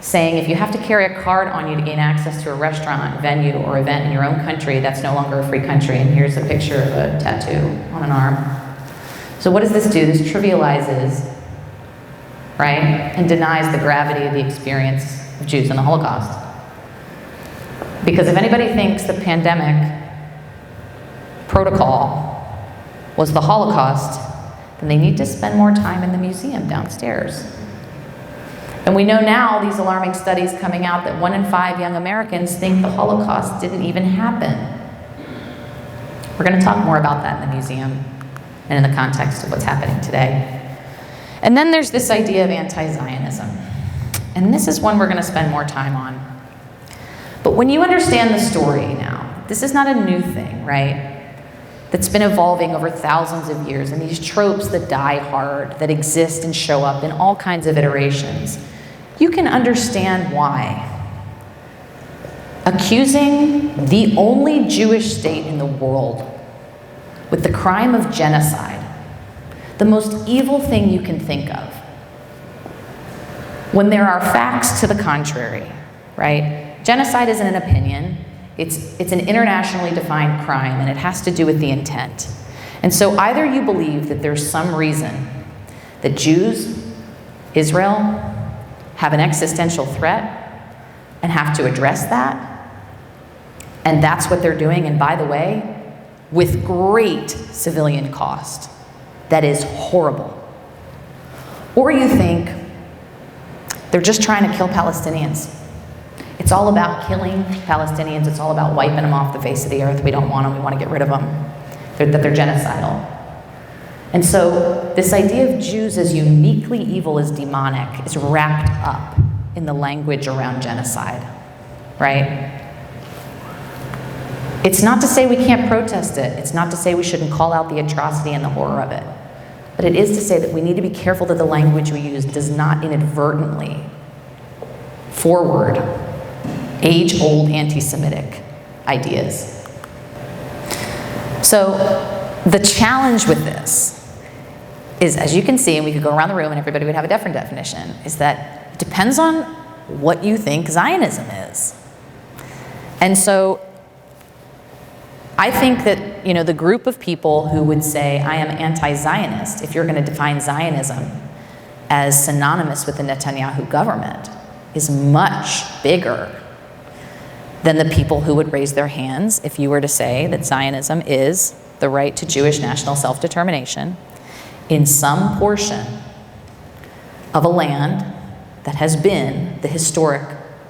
saying, if you have to carry a card on you to gain access to a restaurant, venue, or event in your own country, that's no longer a free country. And here's a picture of a tattoo on an arm. So what does this do? This trivializes, right, and denies the gravity of the experience of Jews in the Holocaust. Because if anybody thinks the pandemic protocol was the Holocaust, then they need to spend more time in the museum downstairs. And we know now, these alarming studies coming out, that 1 in 5 young Americans think the Holocaust didn't even happen. We're going to talk more about that in the museum and in the context of what's happening today. And then there's this idea of anti-Zionism. And this is one we're going to spend more time on. But when you understand the story now, this is not a new thing, right? That's been evolving over thousands of years, and these tropes that die hard, that exist and show up in all kinds of iterations, you can understand why. Accusing the only Jewish state in the world with the crime of genocide, the most evil thing you can think of, when there are facts to the contrary, right? Genocide isn't an opinion. It's an internationally defined crime, and it has to do with the intent. And so either you believe that there's some reason that Jews, Israel, have an existential threat and have to address that, and that's what they're doing, and by the way, with great civilian cost. That is horrible. Or you think they're just trying to kill Palestinians. It's all about killing Palestinians. It's all about wiping them off the face of the earth. We don't want them. We want to get rid of them. That they're genocidal. And so this idea of Jews as uniquely evil, as demonic, is wrapped up in the language around genocide, right? It's not to say we can't protest it. It's not to say we shouldn't call out the atrocity and the horror of it. But it is to say that we need to be careful that the language we use does not inadvertently forward age-old anti-Semitic ideas. So the challenge with this is, as you can see, and we could go around the room and everybody would have a different definition, is that it depends on what you think Zionism is. And so I think that, you know, the group of people who would say, I am anti-Zionist, if you're going to define Zionism as synonymous with the Netanyahu government, is much bigger than the people who would raise their hands if you were to say that Zionism is the right to Jewish national self-determination in some portion of a land that has been the historic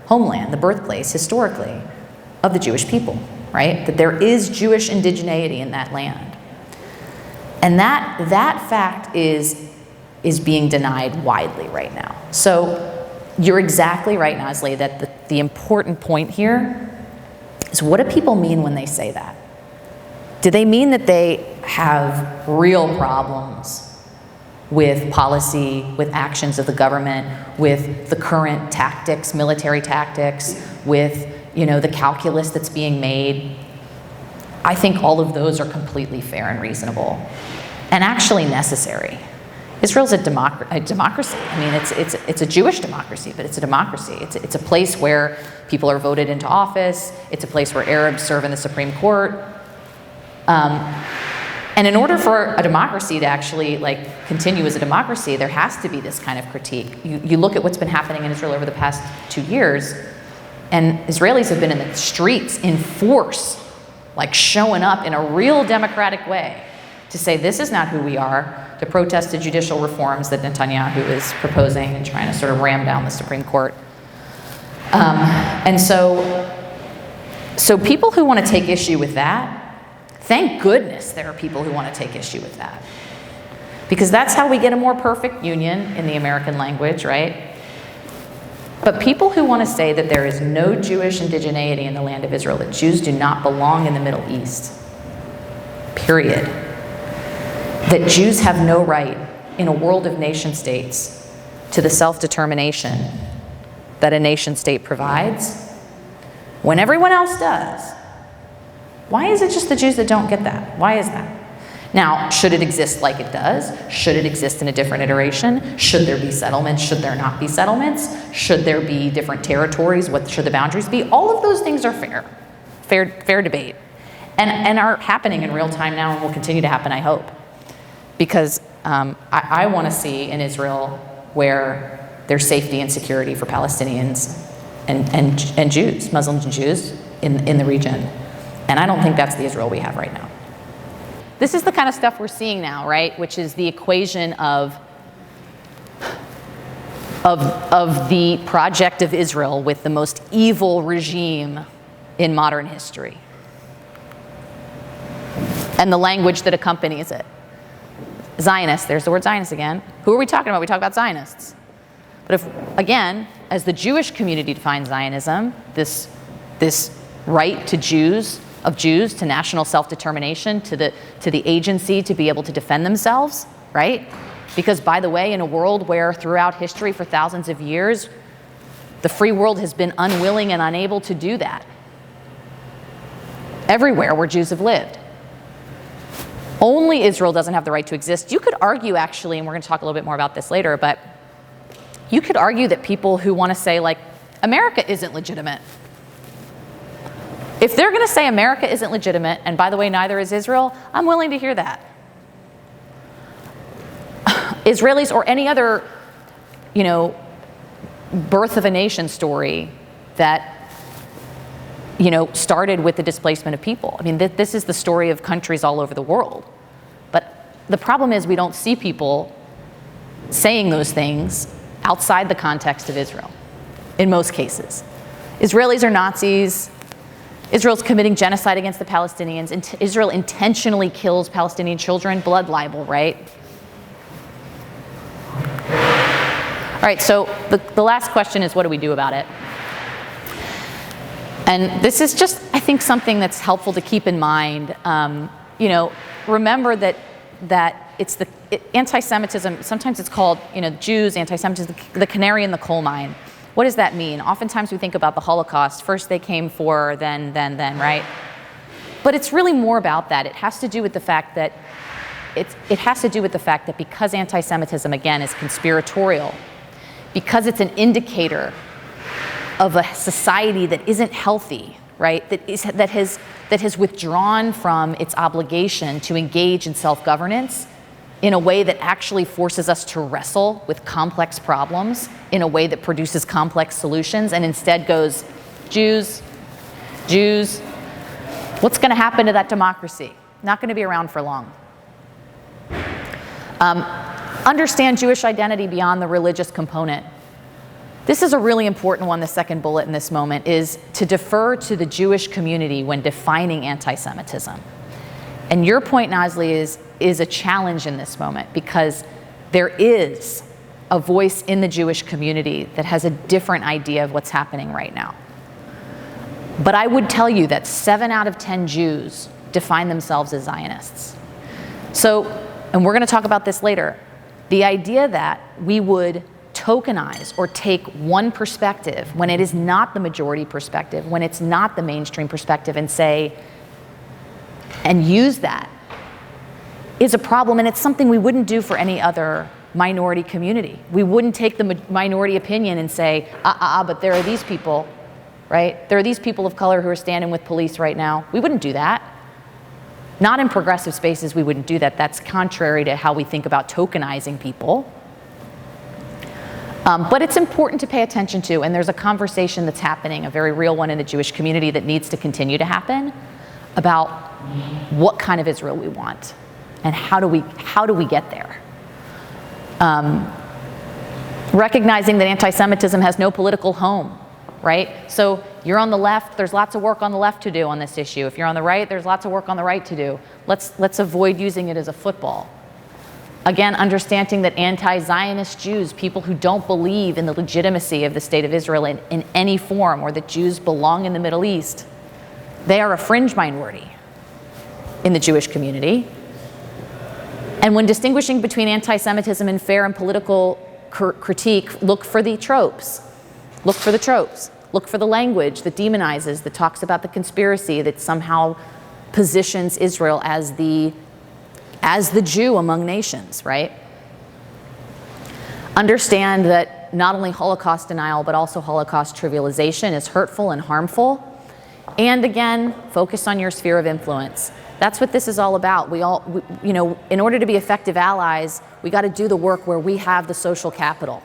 homeland, the birthplace, historically, of the Jewish people, right? That there is Jewish indigeneity in that land. And that fact is being denied widely right now. So you're exactly right, Nasli, that the important point here is, what do people mean when they say that? Do they mean that they have real problems with policy, with actions of the government, with the current tactics, military tactics, with, you know, the calculus that's being made? I think all of those are completely fair and reasonable and actually necessary. Israel's a democracy. I mean, it's a Jewish democracy, but it's a democracy. It's a place where people are voted into office. It's a place where Arabs serve in the Supreme Court. And in order for a democracy to actually continue as a democracy, there has to be this kind of critique. You look at what's been happening in Israel over the past 2 years, and Israelis have been in the streets in force, showing up in a real democratic way to say this is not who we are, to protest the judicial reforms that Netanyahu is proposing and trying to sort of ram down the Supreme Court. And so people who want to take issue with that, thank goodness there are people who want to take issue with that. Because that's how we get a more perfect union in the American language, right? But people who want to say that there is no Jewish indigeneity in the land of Israel, that Jews do not belong in the Middle East, period. That Jews have no right in a world of nation states to the self-determination that a nation state provides, when everyone else does. Why is it just the Jews that don't get that? Why is that? Now, should it exist like it does? Should it exist in a different iteration? Should there be settlements? Should there not be settlements? Should there be different territories? What should the boundaries be? All of those things are fair debate, and are happening in real time now and will continue to happen, I hope. Because I want to see in Israel where there's safety and security for Palestinians and Jews, Muslims and Jews in the region. And I don't think that's the Israel we have right now. This is the kind of stuff we're seeing now, right? Which is the equation of the project of Israel with the most evil regime in modern history. And the language that accompanies it. Zionists, there's the word Zionist again. Who are we talking about? We talk about Zionists. But if, again, as the Jewish community defines Zionism, this right to Jews to national self-determination, to the agency to be able to defend themselves, right? Because, by the way, in a world where throughout history for thousands of years, the free world has been unwilling and unable to do that. Everywhere where Jews have lived. Only Israel doesn't have the right to exist. You could argue, actually, and we're going to talk a little bit more about this later, but you could argue that people who want to say, America isn't legitimate. If they're going to say America isn't legitimate, and by the way, neither is Israel, I'm willing to hear that. Israelis or any other, birth of a nation story that, started with the displacement of people. I mean, this is the story of countries all over the world. But the problem is we don't see people saying those things outside the context of Israel, in most cases. Israelis are Nazis. Israel's committing genocide against the Palestinians. Israel intentionally kills Palestinian children. Blood libel, right? All right, so the last question is, what do we do about it? And this is just, I think, something that's helpful to keep in mind. Remember that it's anti-Semitism, sometimes it's called, Jews, anti-Semitism, the canary in the coal mine. What does that mean? Oftentimes we think about the Holocaust. First they came for, then, right? But it's really more about that. It has to do with the fact that because anti-Semitism, again, is conspiratorial, because it's an indicator of a society that isn't healthy, right? That has withdrawn from its obligation to engage in self-governance in a way that actually forces us to wrestle with complex problems in a way that produces complex solutions, and instead goes, Jews, what's going to happen to that democracy? Not going to be around for long. Understand Jewish identity beyond the religious component. This is a really important one, the second bullet in this moment, is to defer to the Jewish community when defining anti-Semitism. And your point, Nazli, is a challenge in this moment, because there is a voice in the Jewish community that has a different idea of what's happening right now. But I would tell you that 7 out of 10 Jews define themselves as Zionists. So, and we're going to talk about this later, the idea that we would tokenize or take one perspective when it is not the majority perspective, when it's not the mainstream perspective, and say, and use that is a problem, and it's something we wouldn't do for any other minority community. We wouldn't take the minority opinion and say, but there are these people, right? There are these people of color who are standing with police right now. We wouldn't do that. Not in progressive spaces, we wouldn't do that. That's contrary to how we think about tokenizing people. But it's important to pay attention to, and there's a conversation that's happening, a very real one in the Jewish community that needs to continue to happen about what kind of Israel we want and how do we get there. Recognizing that anti-Semitism has no political home, right? So you're on the left, there's lots of work on the left to do on this issue. If you're on the right, there's lots of work on the right to do. Let's avoid using it as a football. Again, understanding that anti-Zionist Jews, people who don't believe in the legitimacy of the state of Israel in any form, or that Jews belong in the Middle East, they are a fringe minority in the Jewish community. And when distinguishing between anti-Semitism and fair and political critique, look for the tropes. Look for the tropes. Look for the language that demonizes, that talks about the conspiracy, that somehow positions Israel as the Jew among nations, right? Understand that not only Holocaust denial, but also Holocaust trivialization is hurtful and harmful. And again, focus on your sphere of influence. That's what this is all about. In order to be effective allies, we got to do the work where we have the social capital.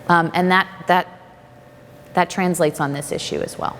And that translates on this issue as well.